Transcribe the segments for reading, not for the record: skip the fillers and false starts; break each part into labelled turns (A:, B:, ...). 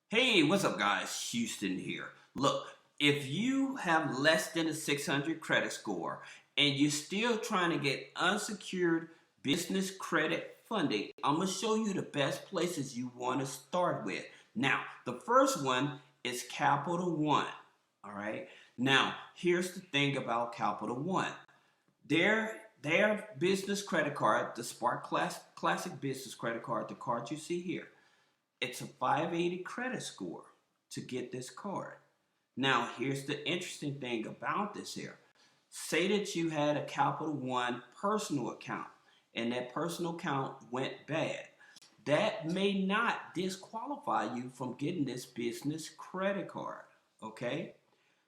A: Hey, what's up, guys? Houston here. Look, if you have less than a 600 credit score and you're still trying to get unsecured business credit funding, I'm going to show you the best places you want to start with. Now, the first one is Capital One. All right. Now, here's the thing about Capital One. Their business credit card, the Spark Classic Business Credit Card, the card you see here, it's a 580 credit score to get this card. Now, here's the interesting thing about this here. Say that you had a Capital One personal account and that personal account went bad. That may not disqualify you from getting this business credit card. Okay?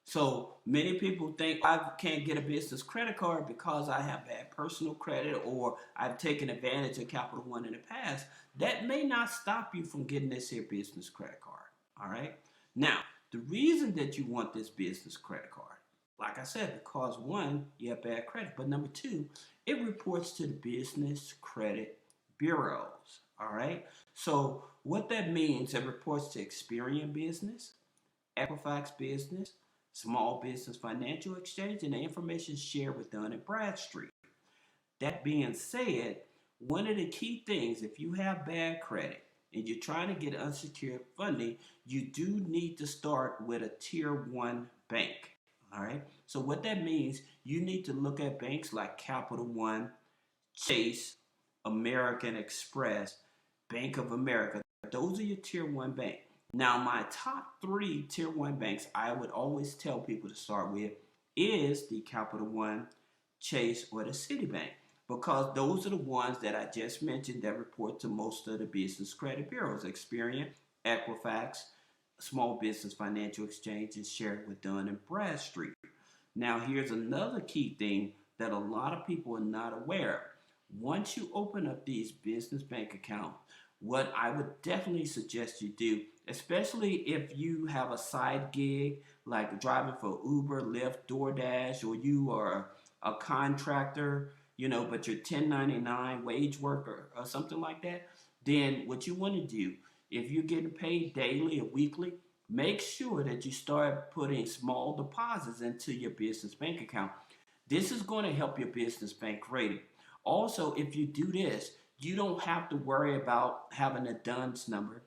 A: So many people think I can't get a business credit card because I have bad personal credit or I've taken advantage of Capital One in the past. That may not stop you from getting this here business credit card. All right. Now, the reason that you want this business credit card, like I said, because one, you have bad credit, but number two, it reports to the business credit bureaus. All right. So what that means, it reports to Experian Business, Equifax Business, Small Business Financial Exchange, and the information is shared with Dun and Bradstreet. That being said, one of the key things, if you have bad credit and you're trying to get unsecured funding, you do need to start with a tier one bank. All right. So what that means, you need to look at banks like Capital One, Chase, American Express, Bank of America. Those are your tier one banks. Now, my top three tier one banks I would always tell people to start with is the Capital One, Chase, or the Citibank, because those are the ones that I just mentioned that report to most of the business credit bureaus: Experian, Equifax, Small Business Financial Exchange, and shared with Dun and Bradstreet. Now, here's another key thing that a lot of people are not aware of. Once you open up these business bank accounts, what I would definitely suggest you do, especially if you have a side gig like driving for Uber, Lyft, DoorDash, or you are a contractor, but you're 1099 wage worker or something like that, then what you want to do, if you're getting paid daily or weekly, make sure that you start putting small deposits into your business bank account. This is going to help your business bank rating. Also, if you do this, you don't have to worry about having a DUNS number,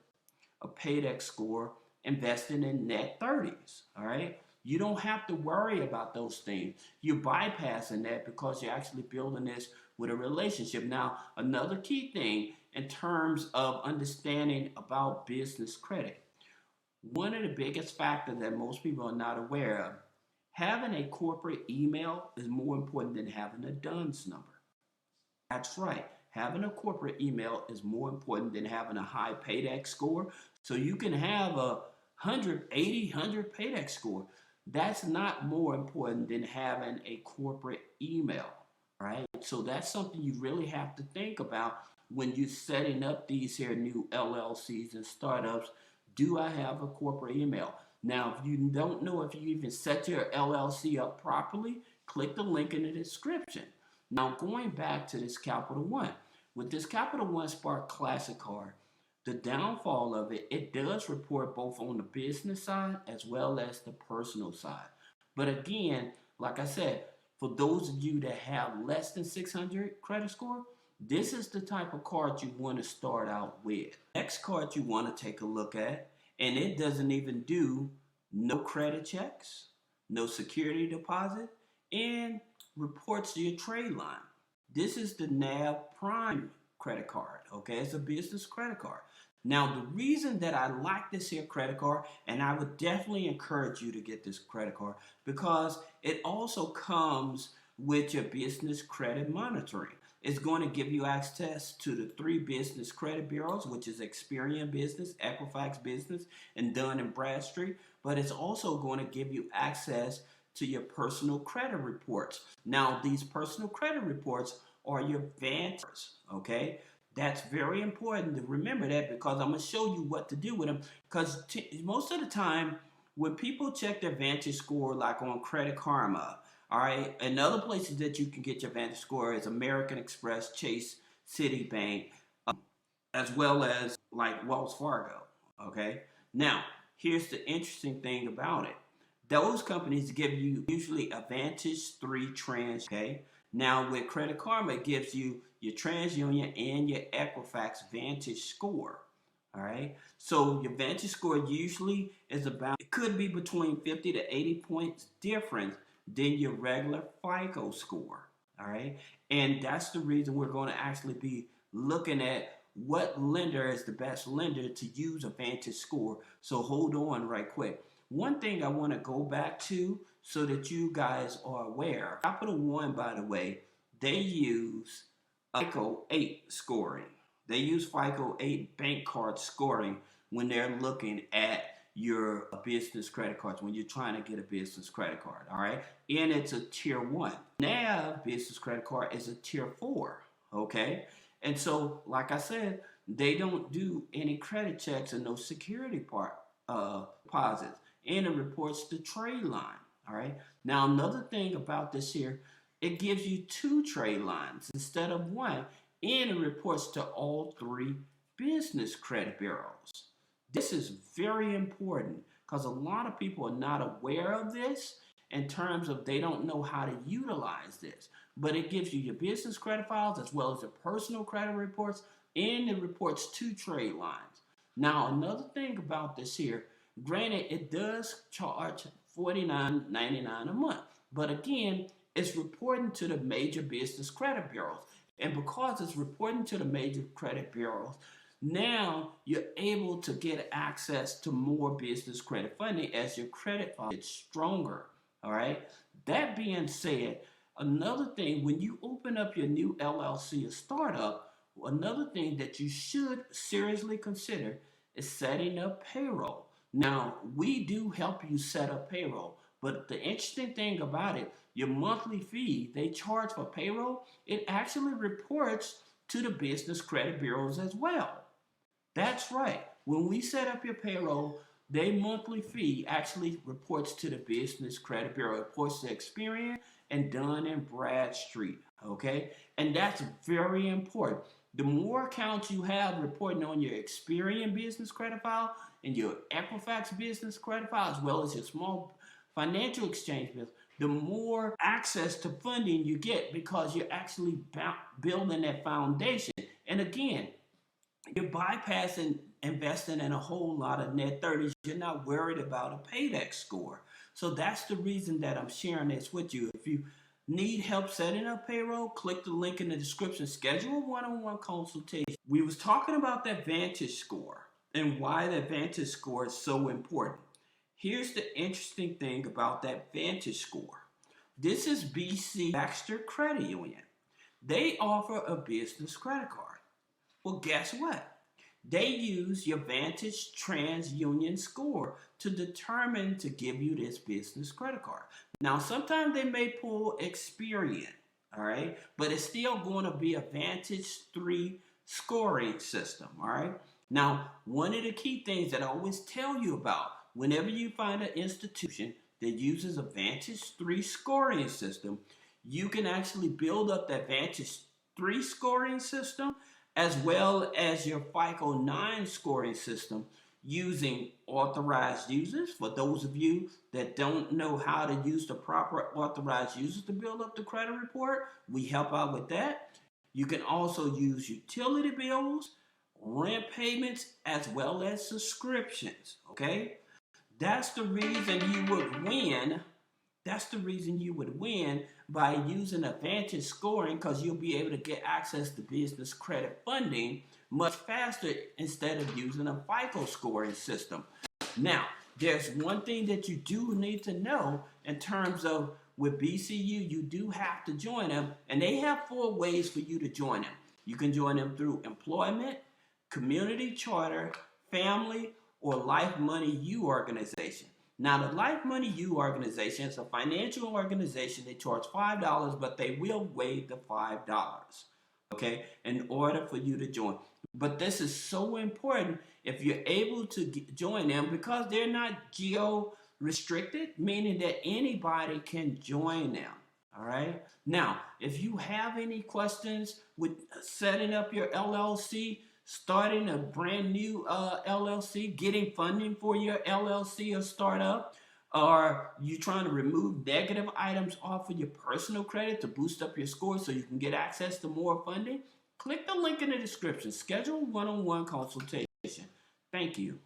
A: a paydex score, investing in net 30s. All right. You don't have to worry about those things. You're bypassing that because you're actually building this with a relationship. Now, another key thing in terms of understanding about business credit, one of the biggest factors that most people are not aware of, having a corporate email is more important than having a DUNS number. That's right. Having a corporate email is more important than having a high paydex score. So you can have a 100 paydex score. That's not more important than having a corporate email, right? So that's something you really have to think about when you're setting up these here new LLCs and startups. Do I have a corporate email? Now, if you don't know if you even set your LLC up properly, click the link in the description. Now, going back to this Capital One, with this Capital One Spark Classic card, the downfall of it, it does report both on the business side as well as the personal side. But again, like I said, for those of you that have less than 600 credit score, this is the type of card you want to start out with. Next card you want to take a look at, and it doesn't even do no credit checks, no security deposit, and reports to your trade line. This is the NAV Prime credit card. Okay, it's a business credit card. Now, the reason that I like this here credit card, and I would definitely encourage you to get this credit card, because it also comes with your business credit monitoring. It's going to give you access to the three business credit bureaus, which is Experian Business, Equifax Business, and Dun and Bradstreet. But it's also going to give you access to your personal credit reports. Now, these personal credit reports are your vantage, okay? That's very important to remember that, because I'm going to show you what to do with them. Because most of the time, when people check their vantage score, like on Credit Karma, all right, and other places that you can get your vantage score is American Express, Chase, Citibank, as well as like Wells Fargo, okay? Now, here's the interesting thing about it. Those companies give you usually a Vantage 3 Trans, okay? Now, with Credit Karma, it gives you your TransUnion and your Equifax Vantage score, all right? So your Vantage score usually is about, it could be between 50 to 80 points difference than your regular FICO score, all right? And that's the reason we're going to actually be looking at what lender is the best lender to use a Vantage score. So hold on right quick. One thing I want to go back to so that you guys are aware, Capital One, by the way, they use FICO 8 scoring. They use FICO 8 bank card scoring when they're looking at your business credit cards, when you're trying to get a business credit card, all right? And it's a tier 1. Now, business credit card is a tier 4, okay? And so, like I said, they don't do any credit checks and no security part deposits, and it reports the trade line. All right. Now, another thing about this here, it gives you 2 trade lines instead of 1, and it reports to all 3 business credit bureaus. This is very important because a lot of people are not aware of this in terms of they don't know how to utilize this. But it gives you your business credit files as well as your personal credit reports, and it reports 2 trade lines. Now, another thing about this here, granted, it does charge $49.99 a month, but again, it's reporting to the major business credit bureaus. And because it's reporting to the major credit bureaus, now you're able to get access to more business credit funding as your credit file gets stronger. All right. That being said, another thing, when you open up your new LLC or startup, another thing that you should seriously consider is setting up payroll. Now, we do help you set up payroll, but the interesting thing about it, your monthly fee they charge for payroll, it actually reports to the business credit bureaus as well. That's right. When we set up your payroll, their monthly fee actually reports to the Business Credit Bureau. It reports to Experian and Dun and Bradstreet. Okay, and that's very important. The more accounts you have reporting on your Experian business credit file and your Equifax business credit file, as well as your small financial exchange business, the more access to funding you get because you're actually building that foundation. And again, you're bypassing investing in a whole lot of net 30s. You're not worried about a paydex score. So that's the reason that I'm sharing this with you. If you need help setting up payroll, click the link in the description. Schedule a one-on-one consultation. We was talking about that Vantage score and why that Vantage score is so important. Here's the interesting thing about that Vantage score. This is BC Baxter Credit Union. They offer a business credit card. Well, guess what? They use your Vantage TransUnion score to determine to give you this business credit card. Now, sometimes they may pull Experian, all right? But it's still going to be a Vantage 3 scoring system, all right? Now, one of the key things that I always tell you about, whenever you find an institution that uses a Vantage 3 scoring system, you can actually build up that Vantage 3 scoring system as well as your FICO 9 scoring system using authorized users. For those of you that don't know how to use the proper authorized users to build up the credit report, we help out with that. You can also use utility bills, rent payments, as well as subscriptions, okay? That's the reason you would win. That's the reason you would win by using Vantage scoring, because you'll be able to get access to business credit funding much faster instead of using a FICO scoring system. Now, there's one thing that you do need to know in terms of with BCU, you do have to join them, and they have 4 ways for you to join them. You can join them through employment, community charter, family, or Life Money U organization. Now, the Life Money U organization is a financial organization. They charge $5, but they will waive the $5, okay, in order for you to join. But this is so important if you're able to join them because they're not geo-restricted, meaning that anybody can join them, all right? Now, if you have any questions with setting up your LLC, starting a brand new LLC, getting funding for your LLC or startup, or you trying to remove negative items off of your personal credit to boost up your score so you can get access to more funding, click the link in the description. Schedule one-on-one consultation. Thank you.